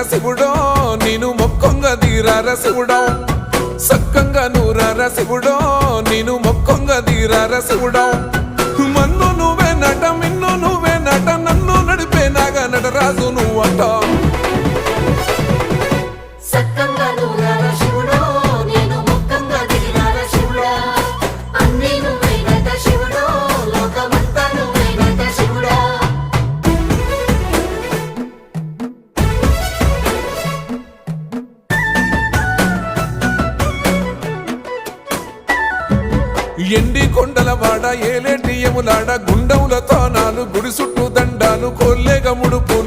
శివుడో నేను మొక్కొంగ దీరార శివుడో సక్కంగా నూరార శివుడో నేను మొక్కొంగ దీరార శివుడో మన్ను నువ్వే నట మిన్ను నువ్వే నట నన్ను నడిపే నాగా నటరాజు నువ్వంట ఎండి కొండలవాడ ఏలేటి యములాడ గుండములతో నాలు గుడి చుట్టూ దండాలు కొల్లేగ ముడుపు